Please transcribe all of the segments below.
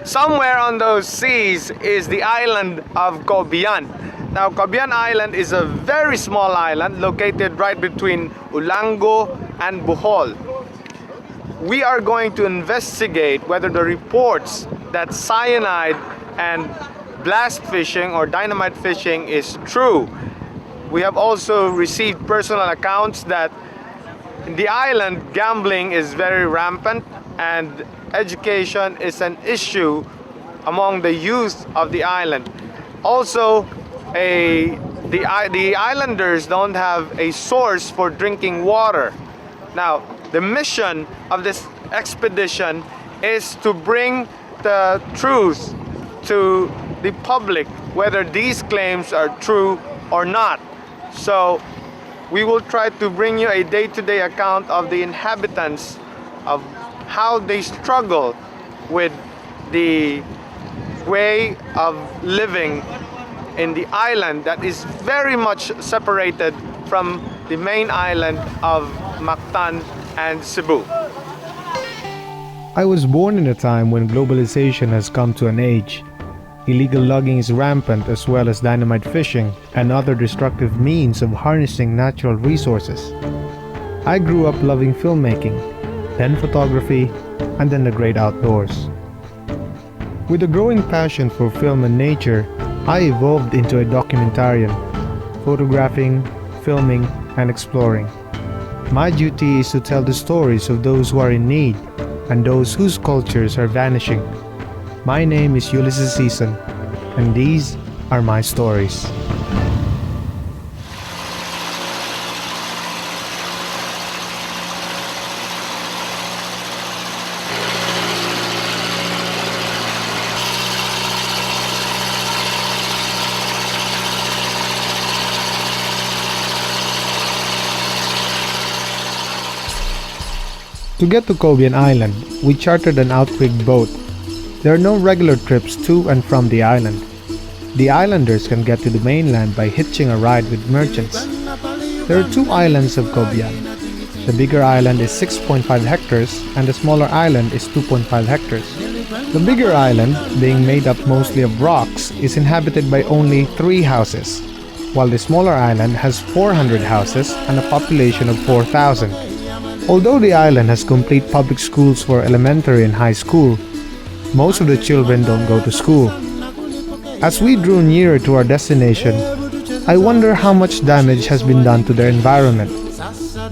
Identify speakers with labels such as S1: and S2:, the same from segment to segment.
S1: somewhere on those seas is the island of Caubian. Now, Caubian Island is a very small island located right between Ulango and Bohol. We are going to investigate whether the reports that cyanide and blast fishing or dynamite fishing is true. We have also received personal accounts that in the island gambling is very rampant and education is an issue among the youth of the island. Also, the islanders don't have a source for drinking water. Now, the mission of this expedition is to bring the truth to the public, whether these claims are true or not. So we will try to bring you a day-to-day account of the inhabitants, of how they struggle with the way of living in the island that is very much separated from the main island of Mactan and Cebu.
S2: I was born in a time when globalization has come to an age. Illegal logging is rampant, as well as dynamite fishing and other destructive means of harnessing natural resources. I grew up loving filmmaking, then photography, and then the great outdoors. With a growing passion for film and nature, I evolved into a documentarian, photographing, filming, and exploring. My duty is to tell the stories of those who are in need and those whose cultures are vanishing. My name is Ulysses Season, and these are my stories. To get to Caubian Island, we chartered an outrigged boat. There are no regular trips to and from the island. The islanders can get to the mainland by hitching a ride with merchants. There are two islands of Caubian. The bigger island is 6.5 hectares and the smaller island is 2.5 hectares. The bigger island, being made up mostly of rocks, is inhabited by only 3 houses, while the smaller island has 400 houses and a population of 4,000. Although the island has complete public schools for elementary and high school, most of the children don't go to school. As we drew nearer to our destination, I wonder how much damage has been done to their environment.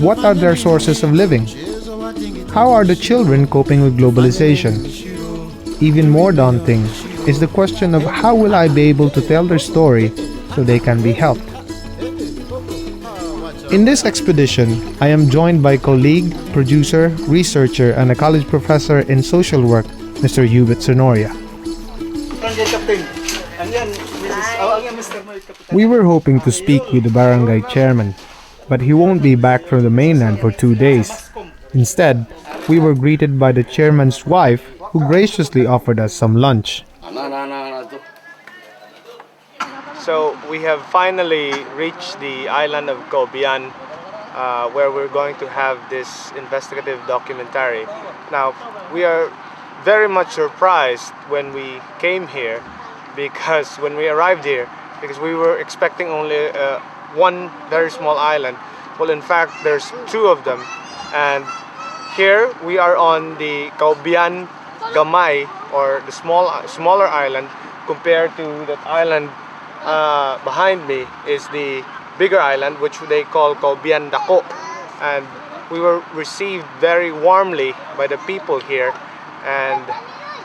S2: What are their sources of living? How are the children coping with globalization? Even more daunting is the question of how will I be able to tell their story so they can be helped. In this expedition, I am joined by colleague, producer, researcher, and a college professor in social work, Mr. Hubert Sonoria. We were hoping to speak with the barangay chairman, but he won't be back from the mainland for 2 days. Instead, we were greeted by the chairman's wife, who graciously offered us some lunch.
S1: So we have finally reached the island of Caubian, where we're going to have this investigative documentary. Now, we are very much surprised when we came here, because when we arrived here, because we were expecting only one very small island. Well, in fact, there's 2 of them, and here we are on the Caubian Gamay, or the smaller island, compared to that island behind me is the bigger island, which they call Caubian Dako. And we were received very warmly by the people here. And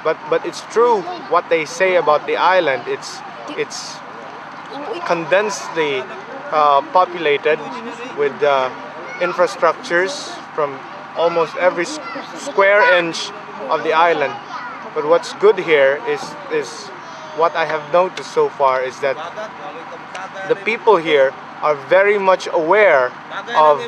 S1: but it's true what they say about the island. It's condensely populated with infrastructures from almost every square inch of the island. But what's good here is what I have noticed so far is that the people here are very much aware of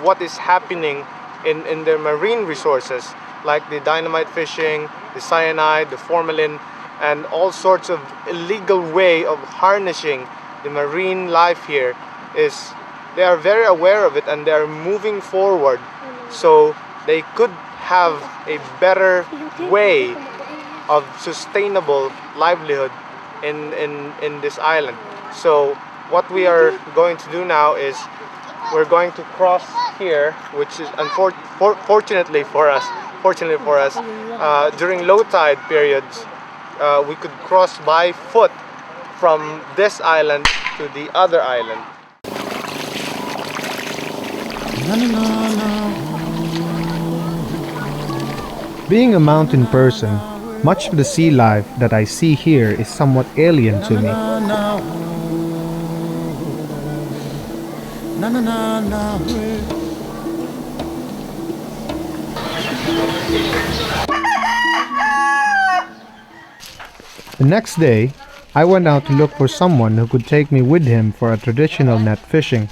S1: what is happening in their marine resources, like the dynamite fishing, the cyanide, the formalin, and all sorts of illegal way of harnessing the marine life here. They are very aware of it, and they are moving forward so they could have a better way of sustainable livelihood in this island. So what we are going to do now is we're going to cross here, which is fortunately for us, during low tide periods, we could cross by foot from this island to the other island.
S2: Being a mountain person, much of the sea life that I see here is somewhat alien to me. The next day, I went out to look for someone who could take me with him for a traditional net fishing.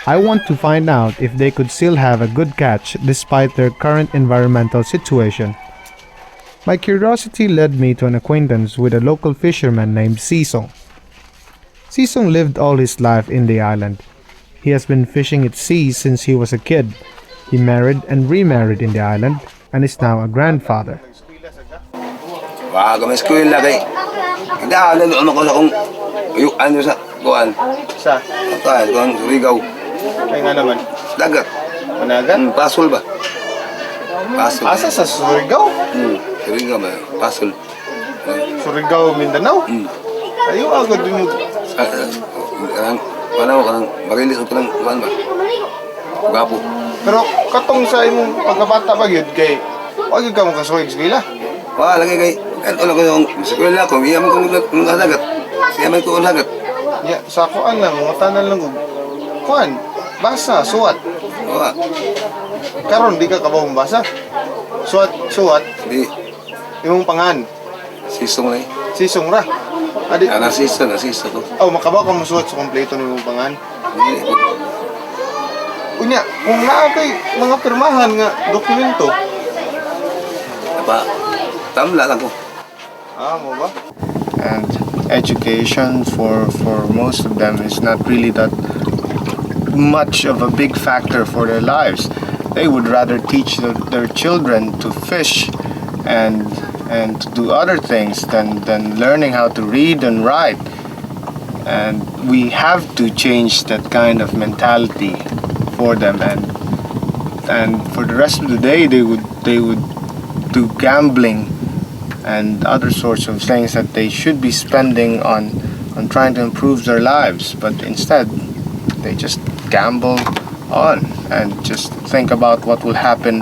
S2: I want to find out if they could still have a good catch despite their current environmental situation. My curiosity led me to an acquaintance with a local fisherman named Sisong. Sisong lived all his life in the island. He has been fishing at sea since he was a kid. He married and remarried in the island and is now a grandfather.
S3: Kami eskwela kay hindi ano ko sa kung ano sa kuan
S1: Sa?
S3: kuan Surigao
S1: Kaya nga naman.
S3: dagat
S1: Managan?
S3: pasol ba pasol
S1: Asa sa Surigao?
S3: Surigao ba pasol
S1: Surigao, Mindanao? Ayaw agad din yung...
S3: kanang kanang marilis ko nang kuan ba gapo
S1: Pero katong sa imong pagkabata ba yun kay wag ka mo kasuig sila.
S3: lagi kay ano ko yung eskwela ko iyam ko ng dagat iyam ko ng dagat
S1: Ya, sa kuan lang, mga tanan lang og kuan, basa, suwat.
S3: wa
S1: Karon di ka kabawong basa. Suwat,
S3: di
S1: imong pangan.
S3: sisong lay
S1: Sisong ra. Adi,
S3: nasisa ko
S1: makabaw ka mo suwat sa kompleto nimong pangan. Unya, kung naa kay mga pirmahan nga dokumento.
S3: apa tamla lang ko
S1: Mo ba? And education for most of them is not really that much of a big factor for their lives. They would rather teach their children to fish and to do other things than learning how to read and write. And we have to change that kind of mentality for them, and for the rest of the day they would do gambling and other sorts of things that they should be spending on trying to improve their lives, but instead they just gamble on and just think about what will happen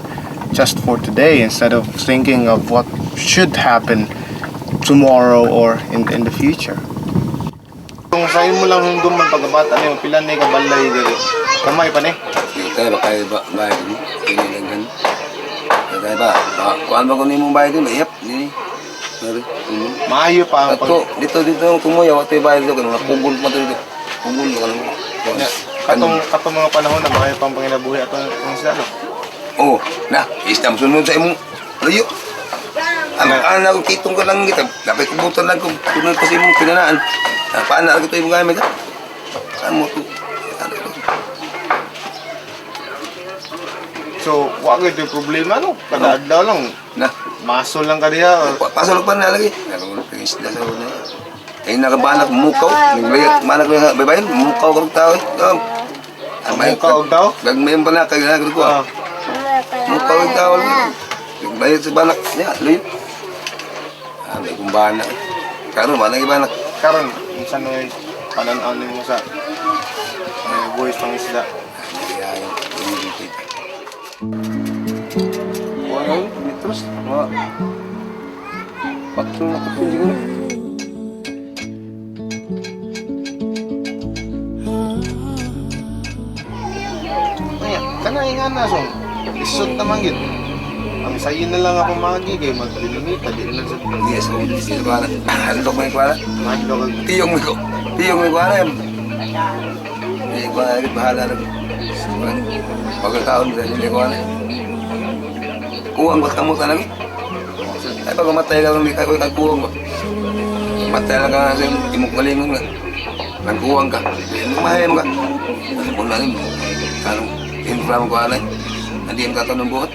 S1: just for today instead of thinking of what should happen tomorrow or in the future. Kung sa'yo mo lang yung duman pagkabata niyo, pila na ikabalay diri. Kamay pa ni?
S3: tayo ba kayo ba bayad mo kailangan tayo ba kuan ba ko nimo bayad mo yep ni
S1: Maayo pa ang
S3: dito tumuya wa tayo bayad ko na pugol pa dito pugol ka
S1: katong mga panahon na maayo pang panginabuhi atong isda no.
S3: Oh na istam sunod sa imong layo ang ana ko kitong ka lang kita dapat kubutan lang ko sunod pa sa imong pinanaan paana ko to imong gamit amo to.
S1: So, wag ito yung problema, no? Kada adlaw lang.
S3: Na?
S1: Masol lang ka diya.
S3: Pasol pa na lagi. Nalunod ka yung isda sa una. Kaya nakabanak, mukaw. Manak ko yung babayin, mukaw ko rin tao.
S1: Mukaw daw?
S3: Gagmayan pa na, kaya nagagod ko. Mukaw yung tao. Bayad sa banak niya, luyo. May kong banak. Karon, banak yung banak.
S1: Karon, minsan mo yung pananaw mo sa buwis pang isda.
S3: Wow, terus mau waktu aku juga.
S1: Kaya, kanay nga na song. Isot naman yun. Ang sayo na lang ako magi kay magdilimita. Di na sa...
S3: Yes, di ba na? Handok may kuala.
S1: Handok.
S3: Tiyong may kuala yan. Di ba bahala na. Pagkataon sa hindi kuala. Kuwang ba kamu tanang? Ay pag matay ka lang ko kuwang ba. Matay lang ka sa imong kalingon nga. Nagkuwang ka. Mahayam ka. Ano na rin. Anong infra mo ko alay. Hindi yung katanong buhat.